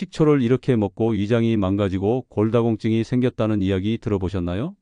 식초를 이렇게 먹고 위장이 망가지고 골다공증이 생겼다는 이야기 들어보셨나요?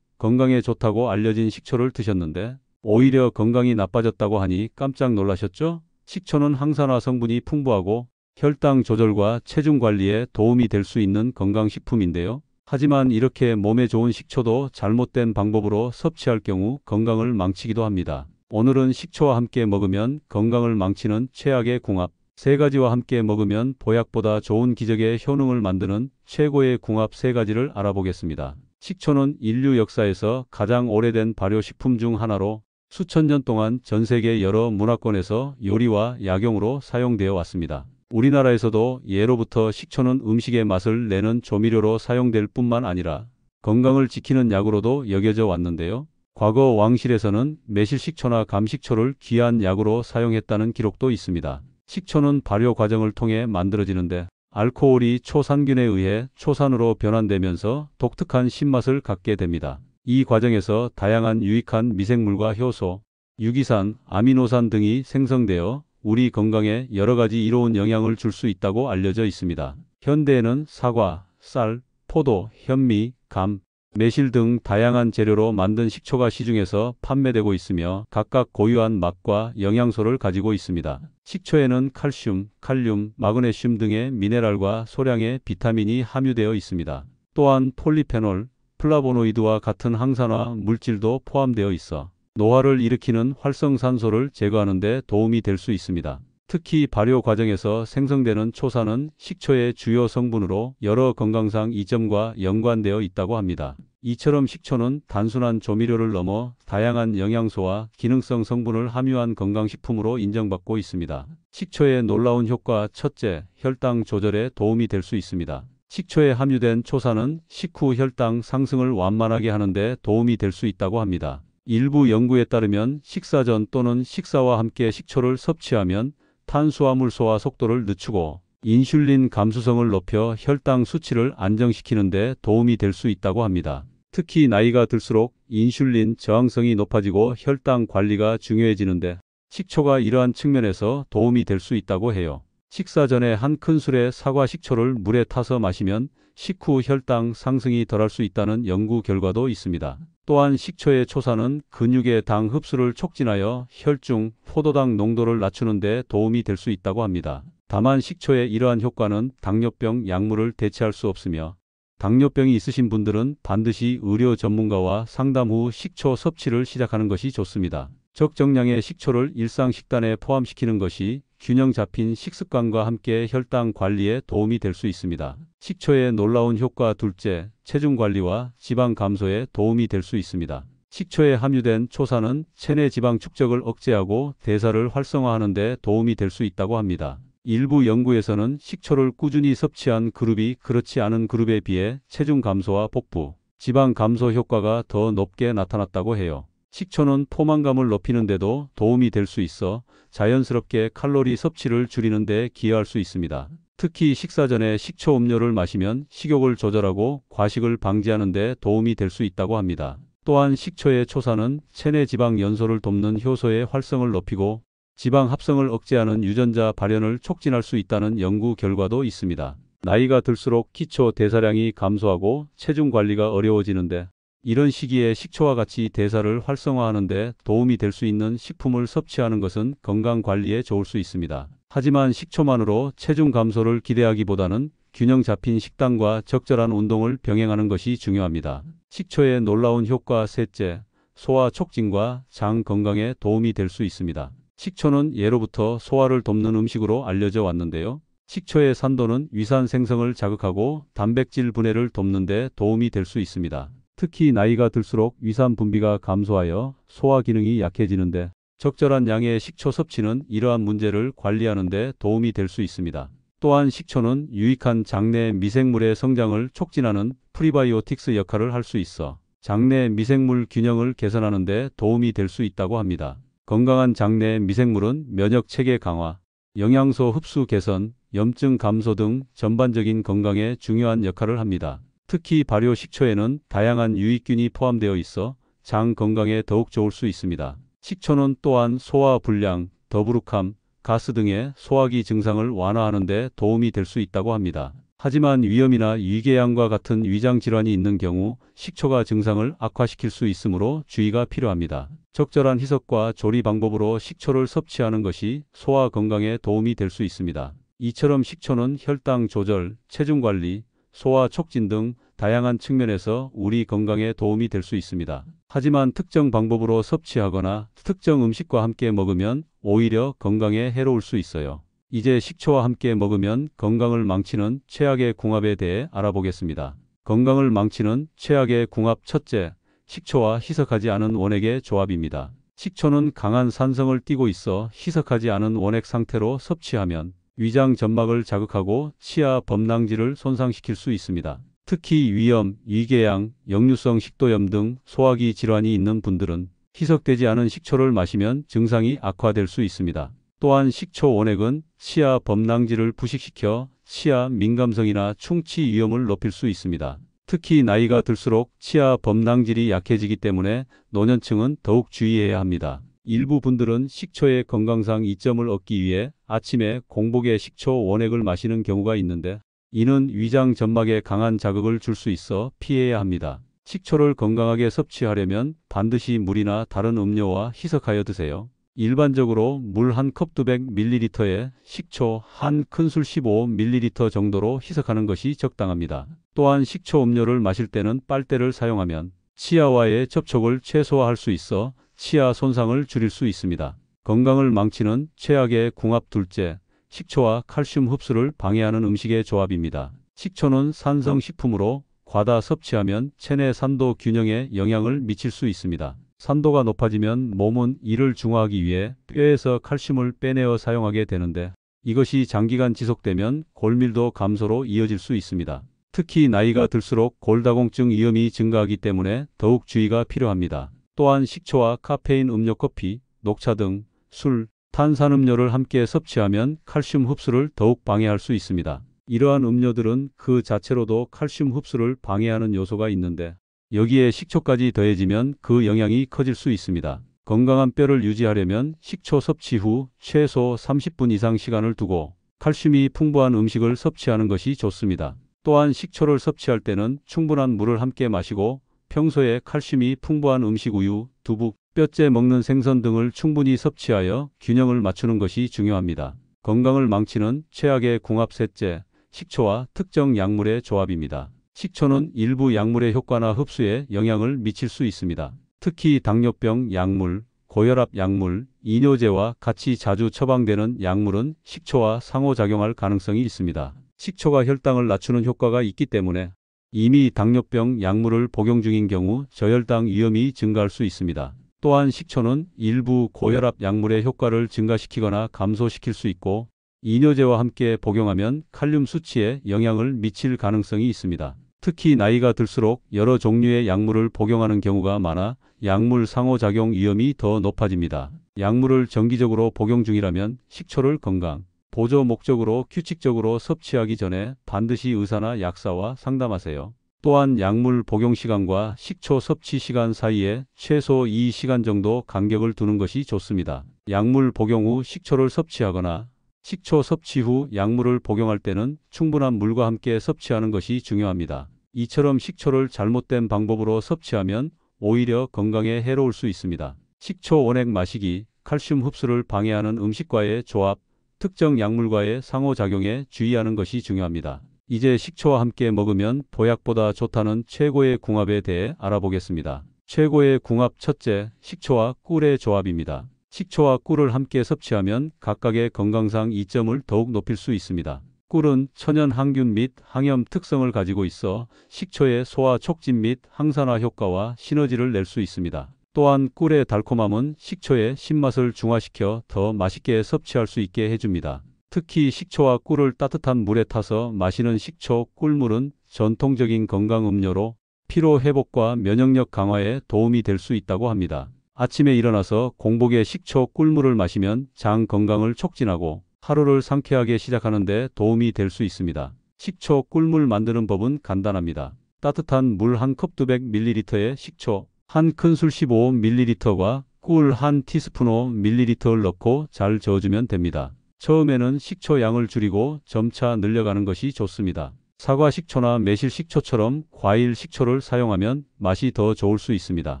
건강에 좋다고 알려진 식초를 드셨는데 오히려 건강이 나빠졌다고 하니 깜짝 놀라셨죠? 식초는 항산화 성분이 풍부하고 혈당 조절과 체중 관리에 도움이 될 수 있는 건강식품인데요. 하지만 이렇게 몸에 좋은 식초도 잘못된 방법으로 섭취할 경우 건강을 망치기도 합니다. 오늘은 식초와 함께 먹으면 건강을 망치는 최악의 궁합, 세 가지와 함께 먹으면 보약보다 좋은 기적의 효능을 만드는 최고의 궁합 세 가지를 알아보겠습니다. 식초는 인류 역사에서 가장 오래된 발효식품 중 하나로 수천 년 동안 전 세계 여러 문화권에서 요리와 약용으로 사용되어 왔습니다. 우리나라에서도 예로부터 식초는 음식의 맛을 내는 조미료로 사용될 뿐만 아니라 건강을 지키는 약으로도 여겨져 왔는데요. 과거 왕실에서는 매실식초나 감식초를 귀한 약으로 사용했다는 기록도 있습니다. 식초는 발효 과정을 통해 만들어지는데 알코올이 초산균에 의해 초산으로 변환되면서 독특한 신맛을 갖게 됩니다. 이 과정에서 다양한 유익한 미생물과 효소, 유기산, 아미노산 등이 생성되어 우리 건강에 여러 가지 이로운 영향을 줄 수 있다고 알려져 있습니다. 현대에는 사과, 쌀, 포도, 현미, 감, 매실 등 다양한 재료로 만든 식초가 시중에서 판매되고 있으며 각각 고유한 맛과 영양소를 가지고 있습니다. 식초에는 칼슘, 칼륨, 마그네슘 등의 미네랄과 소량의 비타민이 함유되어 있습니다. 또한 폴리페놀, 플라보노이드와 같은 항산화 물질도 포함되어 있어 노화를 일으키는 활성산소를 제거하는 데 도움이 될 수 있습니다. 특히 발효 과정에서 생성되는 초산은 식초의 주요 성분으로 여러 건강상 이점과 연관되어 있다고 합니다. 이처럼 식초는 단순한 조미료를 넘어 다양한 영양소와 기능성 성분을 함유한 건강식품으로 인정받고 있습니다. 식초의 놀라운 효과 첫째, 혈당 조절에 도움이 될 수 있습니다. 식초에 함유된 초산은 식후 혈당 상승을 완만하게 하는 데 도움이 될 수 있다고 합니다. 일부 연구에 따르면 식사 전 또는 식사와 함께 식초를 섭취하면 탄수화물 소화 속도를 늦추고 인슐린 감수성을 높여 혈당 수치를 안정시키는 데 도움이 될 수 있다고 합니다. 특히 나이가 들수록 인슐린 저항성이 높아지고 혈당 관리가 중요해지는데 식초가 이러한 측면에서 도움이 될 수 있다고 해요. 식사 전에 한 큰술의 사과 식초를 물에 타서 마시면 식후 혈당 상승이 덜할 수 있다는 연구 결과도 있습니다. 또한 식초의 초산은 근육의 당 흡수를 촉진하여 혈중, 포도당 농도를 낮추는 데 도움이 될 수 있다고 합니다. 다만 식초의 이러한 효과는 당뇨병 약물을 대체할 수 없으며 당뇨병이 있으신 분들은 반드시 의료 전문가와 상담 후 식초 섭취를 시작하는 것이 좋습니다. 적정량의 식초를 일상 식단에 포함시키는 것이 균형 잡힌 식습관과 함께 혈당 관리에 도움이 될 수 있습니다. 식초의 놀라운 효과 둘째, 체중 관리와 지방 감소에 도움이 될 수 있습니다. 식초에 함유된 초산은 체내 지방 축적을 억제하고 대사를 활성화하는 데 도움이 될 수 있다고 합니다. 일부 연구에서는 식초를 꾸준히 섭취한 그룹이 그렇지 않은 그룹에 비해 체중 감소와 복부, 지방 감소 효과가 더 높게 나타났다고 해요. 식초는 포만감을 높이는 데도 도움이 될 수 있어 자연스럽게 칼로리 섭취를 줄이는 데 기여할 수 있습니다. 특히 식사 전에 식초 음료를 마시면 식욕을 조절하고 과식을 방지하는 데 도움이 될 수 있다고 합니다. 또한 식초의 초산은 체내 지방 연소를 돕는 효소의 활성을 높이고 지방 합성을 억제하는 유전자 발현을 촉진할 수 있다는 연구 결과도 있습니다. 나이가 들수록 기초 대사량이 감소하고 체중 관리가 어려워지는데 이런 시기에 식초와 같이 대사를 활성화하는 데 도움이 될 수 있는 식품을 섭취하는 것은 건강 관리에 좋을 수 있습니다. 하지만 식초만으로 체중 감소를 기대하기보다는 균형 잡힌 식단과 적절한 운동을 병행하는 것이 중요합니다. 식초의 놀라운 효과 셋째, 소화 촉진과 장 건강에 도움이 될 수 있습니다. 식초는 예로부터 소화를 돕는 음식으로 알려져 왔는데요. 식초의 산도는 위산 생성을 자극하고 단백질 분해를 돕는 데 도움이 될 수 있습니다. 특히 나이가 들수록 위산 분비가 감소하여 소화 기능이 약해지는데 적절한 양의 식초 섭취는 이러한 문제를 관리하는 데 도움이 될 수 있습니다. 또한 식초는 유익한 장내 미생물의 성장을 촉진하는 프리바이오틱스 역할을 할 수 있어 장내 미생물 균형을 개선하는 데 도움이 될 수 있다고 합니다. 건강한 장내 미생물은 면역 체계 강화, 영양소 흡수 개선, 염증 감소 등 전반적인 건강에 중요한 역할을 합니다. 특히 발효 식초에는 다양한 유익균이 포함되어 있어 장 건강에 더욱 좋을 수 있습니다. 식초는 또한 소화 불량, 더부룩함, 가스 등의 소화기 증상을 완화하는 데 도움이 될 수 있다고 합니다. 하지만 위염이나 위궤양과 같은 위장 질환이 있는 경우 식초가 증상을 악화시킬 수 있으므로 주의가 필요합니다. 적절한 희석과 조리 방법으로 식초를 섭취하는 것이 소화 건강에 도움이 될 수 있습니다. 이처럼 식초는 혈당 조절, 체중 관리, 소화 촉진 등 다양한 측면에서 우리 건강에 도움이 될 수 있습니다. 하지만 특정 방법으로 섭취하거나 특정 음식과 함께 먹으면 오히려 건강에 해로울 수 있어요. 이제 식초와 함께 먹으면 건강을 망치는 최악의 궁합에 대해 알아보겠습니다. 건강을 망치는 최악의 궁합 첫째, 식초와 희석하지 않은 원액의 조합입니다. 식초는 강한 산성을 띠고 있어 희석하지 않은 원액 상태로 섭취하면 위장 점막을 자극하고 치아 범낭지를 손상시킬 수 있습니다. 특히 위염, 위궤양, 역류성 식도염 등 소화기 질환이 있는 분들은 희석되지 않은 식초를 마시면 증상이 악화될 수 있습니다. 또한 식초 원액은 치아 범낭지를 부식시켜 치아 민감성이나 충치 위험을 높일 수 있습니다. 특히 나이가 들수록 치아 범낭질이 약해지기 때문에 노년층은 더욱 주의해야 합니다. 일부 분들은 식초의 건강상 이점을 얻기 위해 아침에 공복에 식초 원액을 마시는 경우가 있는데 이는 위장 점막에 강한 자극을 줄 수 있어 피해야 합니다. 식초를 건강하게 섭취하려면 반드시 물이나 다른 음료와 희석하여 드세요. 일반적으로 물 한 컵 200ml에 식초 한 큰술 15ml 정도로 희석하는 것이 적당합니다. 또한 식초 음료를 마실 때는 빨대를 사용하면 치아와의 접촉을 최소화할 수 있어 치아 손상을 줄일 수 있습니다. 건강을 망치는 최악의 궁합 둘째, 식초와 칼슘 흡수를 방해하는 음식의 조합입니다. 식초는 산성식품으로 과다 섭취하면 체내 산도 균형에 영향을 미칠 수 있습니다. 산도가 높아지면 몸은 이를 중화하기 위해 뼈에서 칼슘을 빼내어 사용하게 되는데 이것이 장기간 지속되면 골밀도 감소로 이어질 수 있습니다. 특히 나이가 들수록 골다공증 위험이 증가하기 때문에 더욱 주의가 필요합니다. 또한 식초와 카페인 음료, 커피, 녹차 등 술, 탄산음료를 함께 섭취하면 칼슘 흡수를 더욱 방해할 수 있습니다. 이러한 음료들은 그 자체로도 칼슘 흡수를 방해하는 요소가 있는데 여기에 식초까지 더해지면 그 영향이 커질 수 있습니다. 건강한 뼈를 유지하려면 식초 섭취 후 최소 30분 이상 시간을 두고 칼슘이 풍부한 음식을 섭취하는 것이 좋습니다. 또한 식초를 섭취할 때는 충분한 물을 함께 마시고 평소에 칼슘이 풍부한 음식, 우유, 두부, 뼈째 먹는 생선 등을 충분히 섭취하여 균형을 맞추는 것이 중요합니다. 건강을 망치는 최악의 궁합 셋째, 식초와 특정 약물의 조합입니다. 식초는 일부 약물의 효과나 흡수에 영향을 미칠 수 있습니다. 특히 당뇨병 약물, 고혈압 약물, 이뇨제와 같이 자주 처방되는 약물은 식초와 상호작용할 가능성이 있습니다. 식초가 혈당을 낮추는 효과가 있기 때문에 이미 당뇨병 약물을 복용 중인 경우 저혈당 위험이 증가할 수 있습니다. 또한 식초는 일부 고혈압 약물의 효과를 증가시키거나 감소시킬 수 있고 이뇨제와 함께 복용하면 칼륨 수치에 영향을 미칠 가능성이 있습니다. 특히 나이가 들수록 여러 종류의 약물을 복용하는 경우가 많아 약물 상호작용 위험이 더 높아집니다. 약물을 정기적으로 복용 중이라면 식초를 건강 보조 목적으로 규칙적으로 섭취하기 전에 반드시 의사나 약사와 상담하세요. 또한 약물 복용 시간과 식초 섭취 시간 사이에 최소 2시간 정도 간격을 두는 것이 좋습니다. 약물 복용 후 식초를 섭취하거나 식초 섭취 후 약물을 복용할 때는 충분한 물과 함께 섭취하는 것이 중요합니다. 이처럼 식초를 잘못된 방법으로 섭취하면 오히려 건강에 해로울 수 있습니다. 식초 원액 마시기, 칼슘 흡수를 방해하는 음식과의 조합, 특정 약물과의 상호작용에 주의하는 것이 중요합니다. 이제 식초와 함께 먹으면 보약보다 좋다는 최고의 궁합에 대해 알아보겠습니다. 최고의 궁합 첫째, 식초와 꿀의 조합입니다. 식초와 꿀을 함께 섭취하면 각각의 건강상 이점을 더욱 높일 수 있습니다. 꿀은 천연 항균 및 항염 특성을 가지고 있어 식초의 소화 촉진 및 항산화 효과와 시너지를 낼 수 있습니다. 또한 꿀의 달콤함은 식초의 신맛을 중화시켜 더 맛있게 섭취할 수 있게 해줍니다. 특히 식초와 꿀을 따뜻한 물에 타서 마시는 식초 꿀물은 전통적인 건강 음료로 피로 회복과 면역력 강화에 도움이 될 수 있다고 합니다. 아침에 일어나서 공복에 식초 꿀물을 마시면 장 건강을 촉진하고 하루를 상쾌하게 시작하는 데 도움이 될 수 있습니다. 식초 꿀물 만드는 법은 간단합니다. 따뜻한 물 한 컵 200ml에 식초 한 큰술 15ml와 꿀 한 티스푼 밀리리터를 넣고 잘 저어주면 됩니다. 처음에는 식초 양을 줄이고 점차 늘려가는 것이 좋습니다. 사과 식초나 매실 식초처럼 과일 식초를 사용하면 맛이 더 좋을 수 있습니다.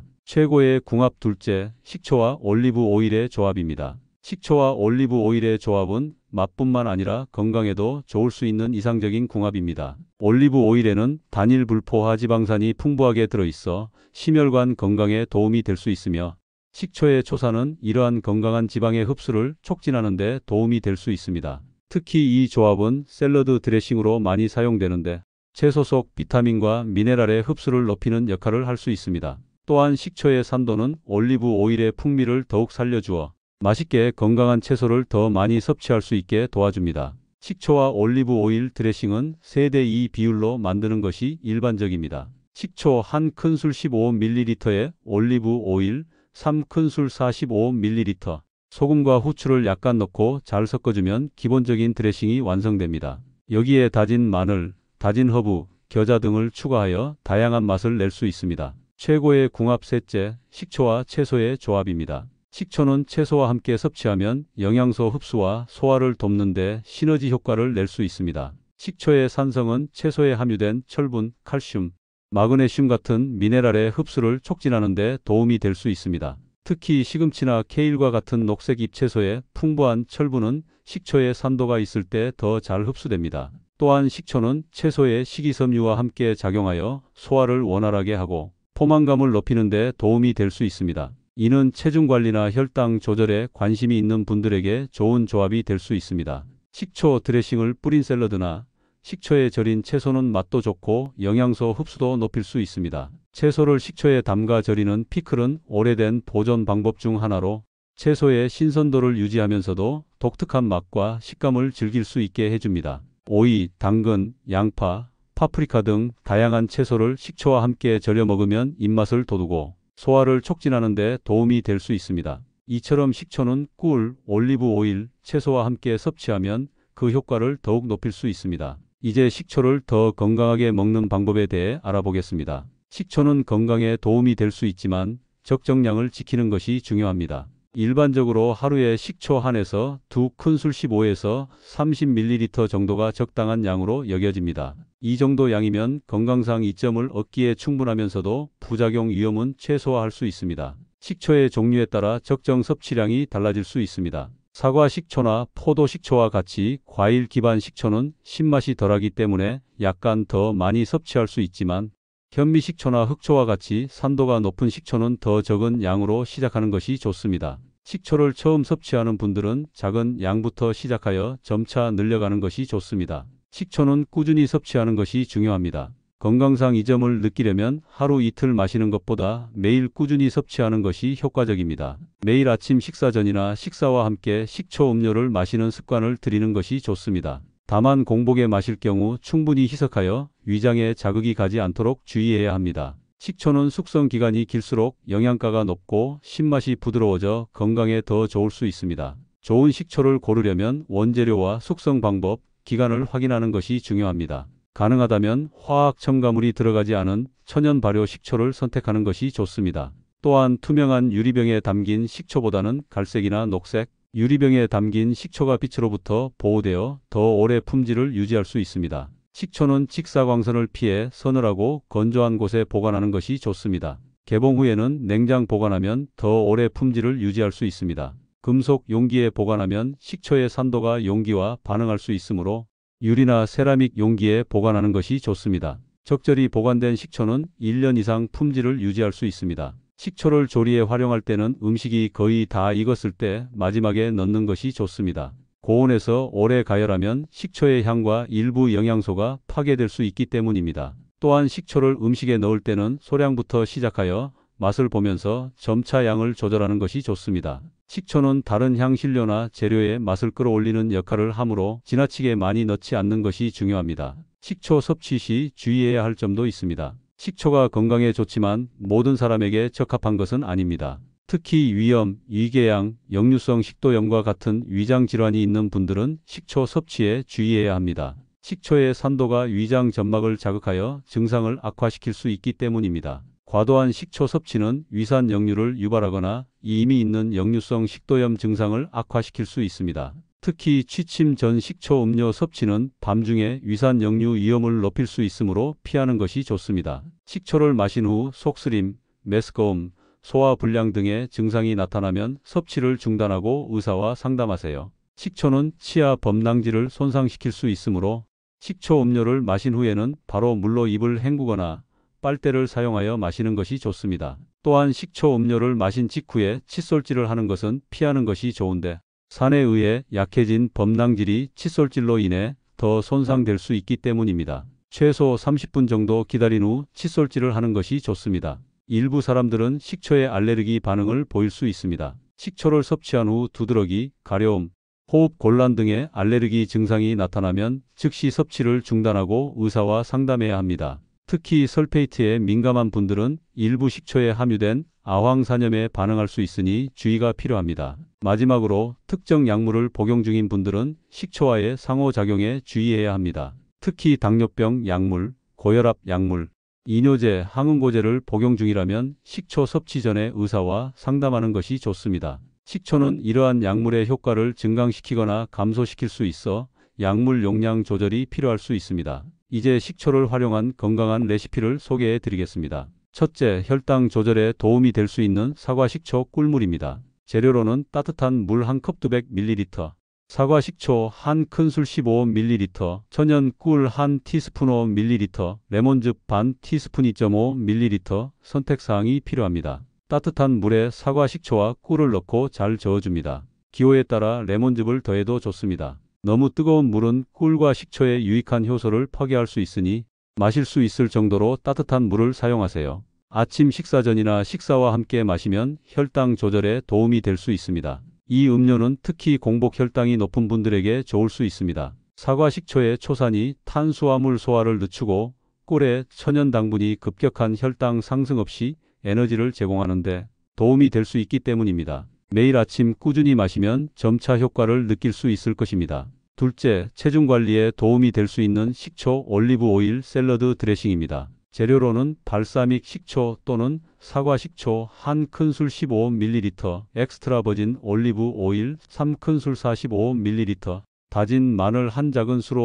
최고의 궁합 둘째, 식초와 올리브 오일의 조합입니다. 식초와 올리브 오일의 조합은 맛뿐만 아니라 건강에도 좋을 수 있는 이상적인 궁합입니다. 올리브 오일에는 단일 불포화 지방산이 풍부하게 들어있어 심혈관 건강에 도움이 될 수 있으며, 식초의 초산은 이러한 건강한 지방의 흡수를 촉진하는 데 도움이 될 수 있습니다. 특히 이 조합은 샐러드 드레싱으로 많이 사용되는데 채소 속 비타민과 미네랄의 흡수를 높이는 역할을 할 수 있습니다. 또한 식초의 산도는 올리브 오일의 풍미를 더욱 살려주어 맛있게 건강한 채소를 더 많이 섭취할 수 있게 도와줍니다. 식초와 올리브 오일 드레싱은 3대2 비율로 만드는 것이 일반적입니다. 식초 1큰술 15ml에 올리브 오일 3큰술 45ml, 소금과 후추를 약간 넣고 잘 섞어주면 기본적인 드레싱이 완성됩니다. 여기에 다진 마늘, 다진 허브, 겨자 등을 추가하여 다양한 맛을 낼 수 있습니다. 최고의 궁합 셋째, 식초와 채소의 조합입니다. 식초는 채소와 함께 섭취하면 영양소 흡수와 소화를 돕는 데 시너지 효과를 낼 수 있습니다. 식초의 산성은 채소에 함유된 철분, 칼슘, 마그네슘 같은 미네랄의 흡수를 촉진하는 데 도움이 될 수 있습니다. 특히 시금치나 케일과 같은 녹색 잎채소에 풍부한 철분은 식초의 산도가 있을 때 더 잘 흡수됩니다. 또한 식초는 채소의 식이섬유와 함께 작용하여 소화를 원활하게 하고 포만감을 높이는 데 도움이 될 수 있습니다. 이는 체중 관리나 혈당 조절에 관심이 있는 분들에게 좋은 조합이 될 수 있습니다. 식초 드레싱을 뿌린 샐러드나 식초에 절인 채소는 맛도 좋고 영양소 흡수도 높일 수 있습니다. 채소를 식초에 담가 절이는 피클은 오래된 보존 방법 중 하나로 채소의 신선도를 유지하면서도 독특한 맛과 식감을 즐길 수 있게 해줍니다. 오이, 당근, 양파, 파프리카 등 다양한 채소를 식초와 함께 절여 먹으면 입맛을 돋우고 소화를 촉진하는 데 도움이 될 수 있습니다. 이처럼 식초는 꿀, 올리브 오일, 채소와 함께 섭취하면 그 효과를 더욱 높일 수 있습니다. 이제 식초를 더 건강하게 먹는 방법에 대해 알아보겠습니다. 식초는 건강에 도움이 될 수 있지만 적정량을 지키는 것이 중요합니다. 일반적으로 하루에 식초 1에서 2큰술 15에서 30ml 정도가 적당한 양으로 여겨집니다. 이 정도 양이면 건강상 이점을 얻기에 충분하면서도 부작용 위험은 최소화할 수 있습니다. 식초의 종류에 따라 적정 섭취량이 달라질 수 있습니다. 사과 식초나 포도 식초와 같이 과일 기반 식초는 신맛이 덜하기 때문에 약간 더 많이 섭취할 수 있지만, 현미 식초나 흑초와 같이 산도가 높은 식초는 더 적은 양으로 시작하는 것이 좋습니다. 식초를 처음 섭취하는 분들은 작은 양부터 시작하여 점차 늘려가는 것이 좋습니다. 식초는 꾸준히 섭취하는 것이 중요합니다. 건강상 이점을 느끼려면 하루 이틀 마시는 것보다 매일 꾸준히 섭취하는 것이 효과적입니다. 매일 아침 식사 전이나 식사와 함께 식초 음료를 마시는 습관을 들이는 것이 좋습니다. 다만 공복에 마실 경우 충분히 희석하여 위장에 자극이 가지 않도록 주의해야 합니다. 식초는 숙성 기간이 길수록 영양가가 높고 신맛이 부드러워져 건강에 더 좋을 수 있습니다. 좋은 식초를 고르려면 원재료와 숙성 방법, 기간을 확인하는 것이 중요합니다. 가능하다면 화학 첨가물이 들어가지 않은 천연 발효 식초를 선택하는 것이 좋습니다. 또한 투명한 유리병에 담긴 식초보다는 갈색이나 녹색, 유리병에 담긴 식초가 빛으로부터 보호되어 더 오래 품질을 유지할 수 있습니다. 식초는 직사광선을 피해 서늘하고 건조한 곳에 보관하는 것이 좋습니다. 개봉 후에는 냉장 보관하면 더 오래 품질을 유지할 수 있습니다. 금속 용기에 보관하면 식초의 산도가 용기와 반응할 수 있으므로 유리나 세라믹 용기에 보관하는 것이 좋습니다. 적절히 보관된 식초는 1년 이상 품질을 유지할 수 있습니다. 식초를 조리에 활용할 때는 음식이 거의 다 익었을 때 마지막에 넣는 것이 좋습니다. 고온에서 오래 가열하면 식초의 향과 일부 영양소가 파괴될 수 있기 때문입니다. 또한 식초를 음식에 넣을 때는 소량부터 시작하여 맛을 보면서 점차 양을 조절하는 것이 좋습니다. 식초는 다른 향신료나 재료의 맛을 끌어올리는 역할을 하므로 지나치게 많이 넣지 않는 것이 중요합니다. 식초 섭취 시 주의해야 할 점도 있습니다. 식초가 건강에 좋지만 모든 사람에게 적합한 것은 아닙니다. 특히 위염, 위궤양, 역류성 식도염과 같은 위장 질환이 있는 분들은 식초 섭취에 주의해야 합니다. 식초의 산도가 위장 점막을 자극하여 증상을 악화시킬 수 있기 때문입니다. 과도한 식초 섭취는 위산 역류를 유발하거나 이미 있는 역류성 식도염 증상을 악화시킬 수 있습니다. 특히 취침 전 식초 음료 섭취는 밤중에 위산 역류 위험을 높일 수 있으므로 피하는 것이 좋습니다. 식초를 마신 후 속쓰림, 메스꺼움, 소화불량 등의 증상이 나타나면 섭취를 중단하고 의사와 상담하세요. 식초는 치아 범랑지를 손상시킬 수 있으므로 식초 음료를 마신 후에는 바로 물로 입을 헹구거나 빨대를 사용하여 마시는 것이 좋습니다. 또한 식초 음료를 마신 직후에 칫솔질을 하는 것은 피하는 것이 좋은데 산에 의해 약해진 범랑질이 칫솔질로 인해 더 손상될 수 있기 때문입니다. 최소 30분 정도 기다린 후 칫솔질을 하는 것이 좋습니다. 일부 사람들은 식초에 알레르기 반응을 보일 수 있습니다. 식초를 섭취한 후 두드러기, 가려움, 호흡 곤란 등의 알레르기 증상이 나타나면 즉시 섭취를 중단하고 의사와 상담해야 합니다. 특히 설페이트에 민감한 분들은 일부 식초에 함유된 아황산염에 반응할 수 있으니 주의가 필요합니다. 마지막으로 특정 약물을 복용 중인 분들은 식초와의 상호작용에 주의해야 합니다. 특히 당뇨병 약물, 고혈압 약물, 이뇨제, 항응고제를 복용 중이라면 식초 섭취 전에 의사와 상담하는 것이 좋습니다. 식초는 이러한 약물의 효과를 증강시키거나 감소시킬 수 있어 약물 용량 조절이 필요할 수 있습니다. 이제 식초를 활용한 건강한 레시피를 소개해 드리겠습니다. 첫째, 혈당 조절에 도움이 될 수 있는 사과식초 꿀물입니다. 재료로는 따뜻한 물 1컵 200ml, 사과식초 1큰술 15ml, 천연 꿀 1티스푼 5ml, 레몬즙 반 티스푼 2.5ml, 선택사항이 필요합니다. 따뜻한 물에 사과식초와 꿀을 넣고 잘 저어줍니다. 기호에 따라 레몬즙을 더해도 좋습니다. 너무 뜨거운 물은 꿀과 식초의 유익한 효소를 파괴할 수 있으니 마실 수 있을 정도로 따뜻한 물을 사용하세요. 아침 식사 전이나 식사와 함께 마시면 혈당 조절에 도움이 될 수 있습니다. 이 음료는 특히 공복 혈당이 높은 분들에게 좋을 수 있습니다. 사과 식초의 초산이 탄수화물 소화를 늦추고 꿀의 천연 당분이 급격한 혈당 상승 없이 에너지를 제공하는데 도움이 될 수 있기 때문입니다. 매일 아침 꾸준히 마시면 점차 효과를 느낄 수 있을 것입니다. 둘째, 체중 관리에 도움이 될 수 있는 식초 올리브 오일 샐러드 드레싱입니다. 재료로는 발사믹 식초 또는 사과 식초 1큰술 15ml, 엑스트라 버진 올리브 오일 3큰술 45ml, 다진 마늘 1작은술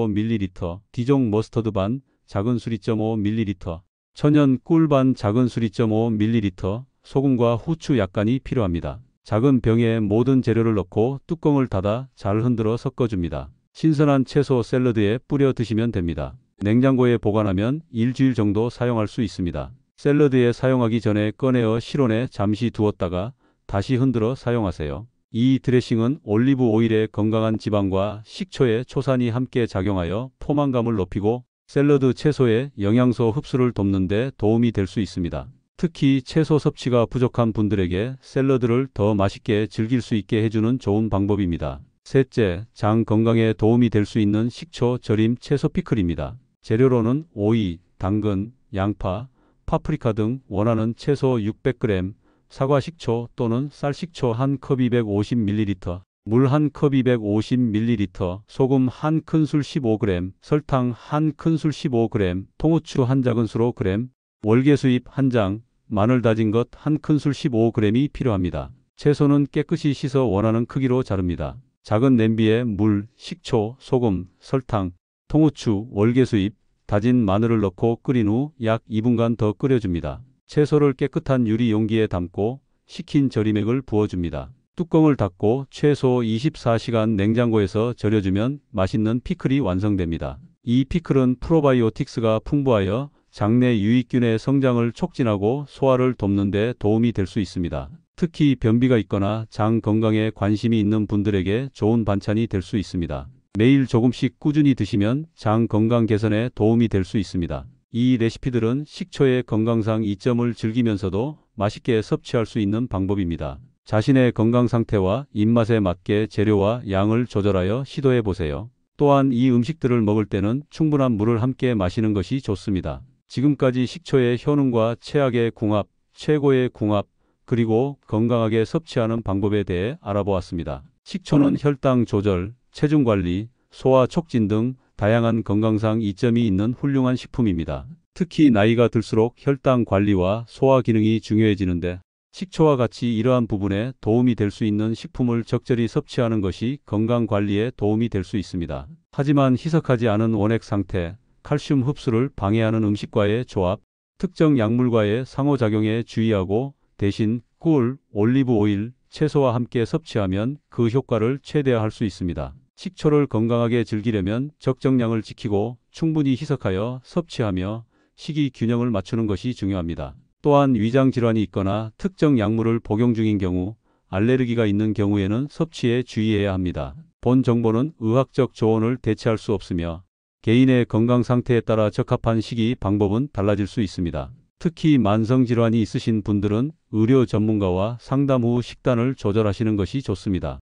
5ml, 디종 머스터드 반 작은술 2.5ml, 천연 꿀 반 작은술 2.5ml, 소금과 후추 약간이 필요합니다. 작은 병에 모든 재료를 넣고 뚜껑을 닫아 잘 흔들어 섞어줍니다. 신선한 채소 샐러드에 뿌려 드시면 됩니다. 냉장고에 보관하면 일주일 정도 사용할 수 있습니다. 샐러드에 사용하기 전에 꺼내어 실온에 잠시 두었다가 다시 흔들어 사용하세요. 이 드레싱은 올리브 오일의 건강한 지방과 식초의 초산이 함께 작용하여 포만감을 높이고 샐러드 채소의 영양소 흡수를 돕는 데 도움이 될 수 있습니다. 특히 채소 섭취가 부족한 분들에게 샐러드를 더 맛있게 즐길 수 있게 해주는 좋은 방법입니다. 셋째, 장 건강에 도움이 될 수 있는 식초 절임 채소 피클입니다. 재료로는 오이, 당근, 양파, 파프리카 등 원하는 채소 600g, 사과 식초 또는 쌀 식초 1컵 250ml, 물 1컵 250ml, 소금 1큰술 15g, 설탕 1큰술 15g, 통후추 1작은술 5g, 월계수잎 1장, 마늘 다진 것 1큰술 15g이 필요합니다. 채소는 깨끗이 씻어 원하는 크기로 자릅니다. 작은 냄비에 물, 식초, 소금, 설탕, 통후추, 월계수잎, 다진 마늘을 넣고 끓인 후 약 2분간 더 끓여줍니다. 채소를 깨끗한 유리 용기에 담고 식힌 절임액을 부어줍니다. 뚜껑을 닫고 최소 24시간 냉장고에서 절여주면 맛있는 피클이 완성됩니다. 이 피클은 프로바이오틱스가 풍부하여 장내 유익균의 성장을 촉진하고 소화를 돕는 데 도움이 될 수 있습니다. 특히 변비가 있거나 장 건강에 관심이 있는 분들에게 좋은 반찬이 될 수 있습니다. 매일 조금씩 꾸준히 드시면 장 건강 개선에 도움이 될 수 있습니다. 이 레시피들은 식초의 건강상 이점을 즐기면서도 맛있게 섭취할 수 있는 방법입니다. 자신의 건강 상태와 입맛에 맞게 재료와 양을 조절하여 시도해 보세요. 또한 이 음식들을 먹을 때는 충분한 물을 함께 마시는 것이 좋습니다. 지금까지 식초의 효능과 최악의 궁합, 최고의 궁합, 그리고 건강하게 섭취하는 방법에 대해 알아보았습니다. 식초는 혈당 조절, 체중 관리, 소화 촉진 등 다양한 건강상 이점이 있는 훌륭한 식품입니다. 특히 나이가 들수록 혈당 관리와 소화 기능이 중요해지는데 식초와 같이 이러한 부분에 도움이 될 수 있는 식품을 적절히 섭취하는 것이 건강 관리에 도움이 될 수 있습니다. 하지만 희석하지 않은 원액 상태, 칼슘 흡수를 방해하는 음식과의 조합, 특정 약물과의 상호작용에 주의하고 대신 꿀, 올리브 오일, 채소와 함께 섭취하면 그 효과를 최대화할 수 있습니다. 식초를 건강하게 즐기려면 적정량을 지키고 충분히 희석하여 섭취하며 식이 균형을 맞추는 것이 중요합니다. 또한 위장 질환이 있거나 특정 약물을 복용 중인 경우, 알레르기가 있는 경우에는 섭취에 주의해야 합니다. 본 정보는 의학적 조언을 대체할 수 없으며 개인의 건강 상태에 따라 적합한 식이 방법은 달라질 수 있습니다. 특히 만성 질환이 있으신 분들은 의료 전문가와 상담 후 식단을 조절하시는 것이 좋습니다.